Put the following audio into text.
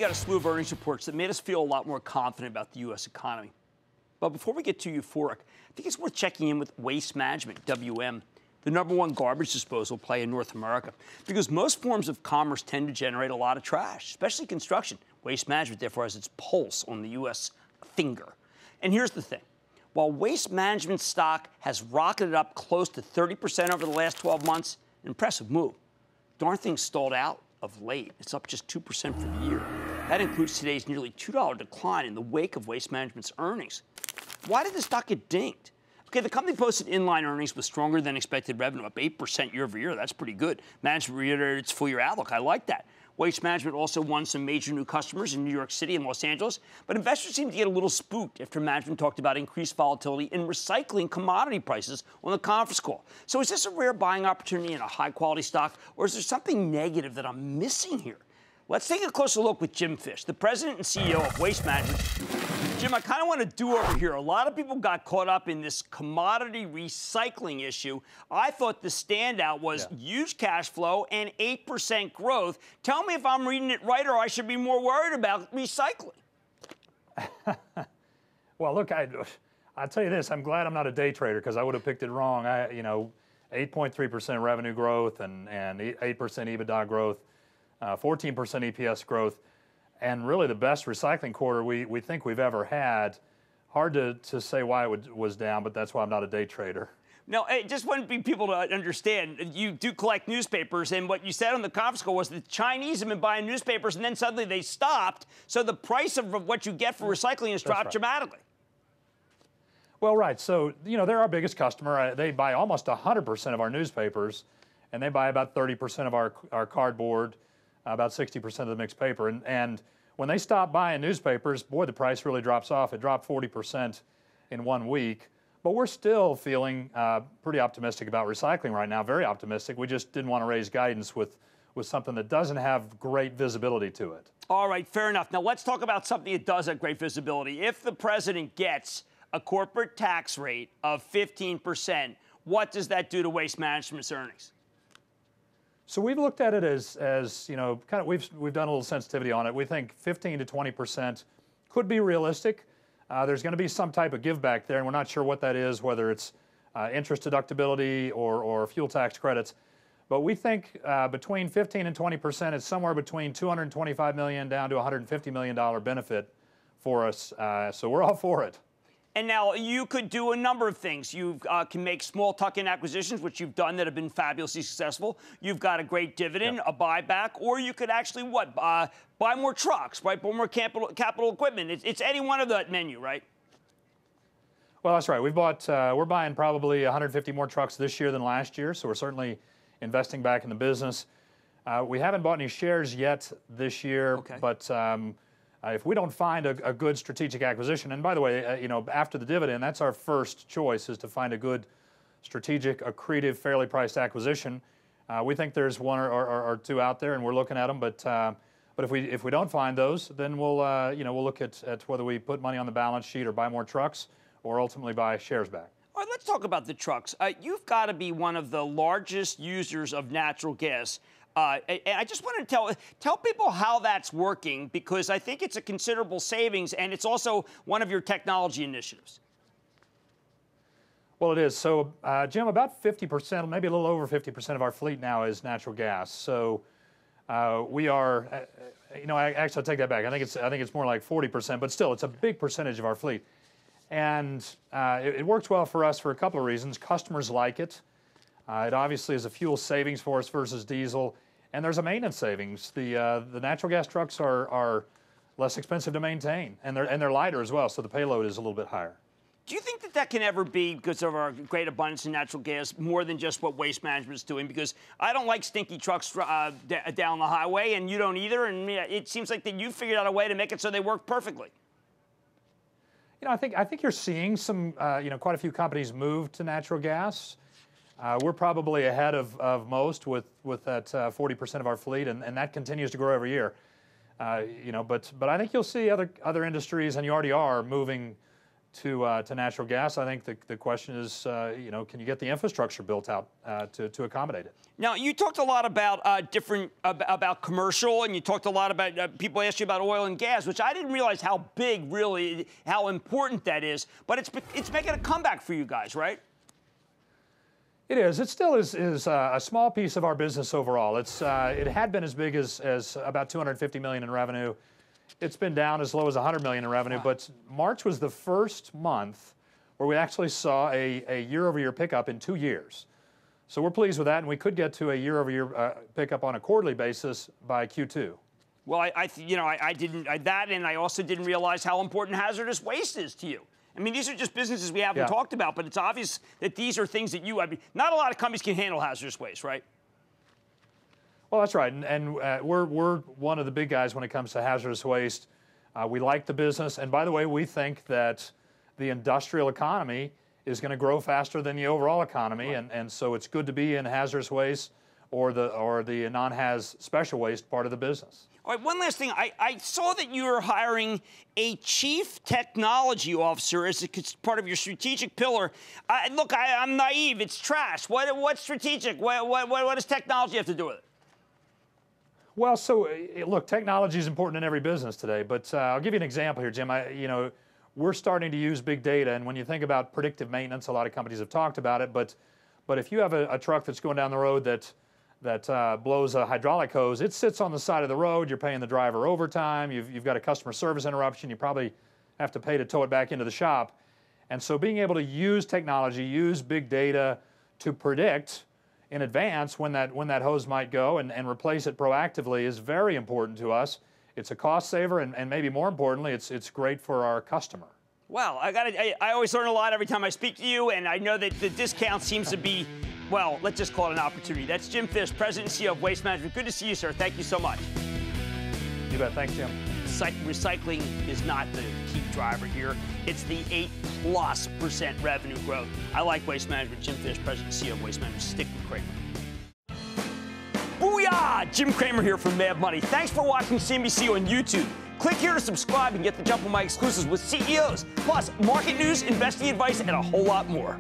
got a slew of earnings reports that made us feel a lot more confident about the U.S. economy. But before we get too euphoric, I think it's worth checking in with Waste Management, WM, the #1 garbage disposal play in North America, because most forms of commerce tend to generate a lot of trash, especially construction. Waste Management, therefore, has its pulse on the U.S. finger. And here's the thing. While Waste Management stock has rocketed up close to 30% over the last 12 months, an impressive move, darn thing stalled out of late. It's up just 2% for the year. That includes today's nearly $2 decline in the wake of Waste Management's earnings. Why did the stock get dinged? Okay, the company posted inline earnings with stronger than expected revenue, up 8% year over year. That's pretty good. Management reiterated its full year outlook. I like that. Waste Management also won some major new customers in New York City and Los Angeles, but investors seem to get a little spooked after management talked about increased volatility in recycling commodity prices on the conference call. So is this a rare buying opportunity in a high-quality stock, or is there something negative that I'm missing here? Let's take a closer look with Jim Fish, the president and CEO of Waste Management. Jim, I kind of want to do over here. A lot of people got caught up in this commodity recycling issue. I thought the standout was huge cash flow and 8% growth. Tell me if I'm reading it right, or I should be more worried about recycling. Well, look, I'll tell you this. I'm glad I'm not a day trader, because I would have picked it wrong. 8.3% revenue growth and 8% EBITDA growth, 14% EPS growth, and really the best recycling quarter we think we've ever had. Hard to say why it was down, but that's why I'm not a day trader. No, I just want people to understand, you do collect newspapers, and what you said on the conference call was the Chinese have been buying newspapers, and then suddenly they stopped, so the price of what you get for recycling has dropped dramatically. Well, right. So, they're our biggest customer. They buy almost 100% of our newspapers, and they buy about 30% of our cardboard, about 60% of the mixed paper. And when they stop buying newspapers, boy, the price really drops off. It dropped 40% in 1 week. But we're still feeling pretty optimistic about recycling right now, very optimistic. We just didn't want to raise guidance with something that doesn't have great visibility to it. All right, fair enough. Now let's talk about something that does have great visibility. If the president gets a corporate tax rate of 15%, what does that do to Waste Management's earnings? So we've looked at it as we've done a little sensitivity on it. We think 15 to 20% could be realistic. There's going to be some type of give back there, and we're not sure what that is, whether it's interest deductibility or fuel tax credits. But we think between 15 and 20%, it's somewhere between $225 million down to $150 million benefit for us. So we're all for it. And now you could do a number of things. You can make small tuck-in acquisitions, which you've done that have been fabulously successful. You've got a great dividend, a buyback, or you could actually, buy more trucks, right? Buy more capital equipment. It's any one of that menu, right? Well, that's right. We're buying probably 150 more trucks this year than last year, so we're certainly investing back in the business. We haven't bought any shares yet this year, but if we don't find a good strategic acquisition, and by the way, after the dividend, that's our first choice, is to find a good strategic, accretive, fairly priced acquisition. We think there's one or two out there, and we're looking at them. But if we don't find those, then we'll look at whether we put money on the balance sheet or buy more trucks, or ultimately buy shares back. All right, let's talk about the trucks. You've got to be one of the largest users of natural gas. And I just want to tell people how that's working, because I think it's a considerable savings, and it's also one of your technology initiatives. Well, it is. So, Jim, about 50%, maybe a little over 50% of our fleet now is natural gas. So we are, actually, I'll take that back. I think it's more like 40%, but still, it's a big percentage of our fleet. And it works well for us for a couple of reasons. Customers like it. It obviously is a fuel savings for us versus diesel, and there's a maintenance savings. The natural gas trucks are less expensive to maintain, and they're lighter as well, so the payload is a little bit higher. Do you think that can ever be, because of our great abundance in natural gas, more than just what Waste Management is doing? Because I don't like stinky trucks down the highway, and you don't either, and it seems like that you figured out a way to make it so they work perfectly. I think you're seeing some, quite a few companies move to natural gas. We're probably ahead of most with that 40% of our fleet, and that continues to grow every year. But I think you'll see other industries, and you already are, moving to natural gas. I think the question is, you know, can you get the infrastructure built out to accommodate it? Now, you talked a lot about about commercial, and you talked a lot about people asked you about oil and gas, which I didn't realize how big, really, how important that is. But it's making a comeback for you guys, right? It is. It still is a small piece of our business overall. It had been as big as about $250 million in revenue. It's been down as low as $100 million in revenue, but March was the first month where we actually saw a year-over-year pickup in 2 years. So we're pleased with that, and we could get to a year-over-year pickup on a quarterly basis by Q2. Well, I didn't that, and I also didn't realize how important hazardous waste is to you. I mean, these are just businesses we haven't talked about, but it's obvious that these are things that I mean, not a lot of companies can handle hazardous waste, right? Well, that's right, and we're one of the big guys when it comes to hazardous waste. We like the business, and by the way, we think that the industrial economy is going to grow faster than the overall economy, right. and so it's good to be in hazardous waste or the non-haz special waste part of the business. All right, one last thing. I saw that you were hiring a chief technology officer as part of your strategic pillar. Look, I'm naive. It's trash. What's strategic? What does technology have to do with it? Well, so look, technology is important in every business today, but I'll give you an example here, Jim. You know, we're starting to use big data, and when you think about predictive maintenance, a lot of companies have talked about it, but if you have a truck that's going down the road that blows a hydraulic hose, it sits on the side of the road, you're paying the driver overtime, you've got a customer service interruption, you probably have to pay to tow it back into the shop. And so being able to use technology, use big data to predict in advance when that hose might go and replace it proactively is very important to us. It's a cost saver, and maybe more importantly, it's great for our customer. Well, I always learn a lot every time I speak to you, and I know that the discount seems to be, well, let's just call it an opportunity. That's Jim Fish, President and CEO of Waste Management. Good to see you, sir. Thank you so much. You bet. Thanks, Jim. Recycling is not the key driver here. It's the 8+% revenue growth. I like Waste Management. Jim Fish, President and CEO of Waste Management. Stick with Cramer. Booyah! Jim Cramer here from Mad Money. Thanks for watching CNBC on YouTube. Click here to subscribe and get the jump on my exclusives with CEOs, plus market news, investing advice, and a whole lot more.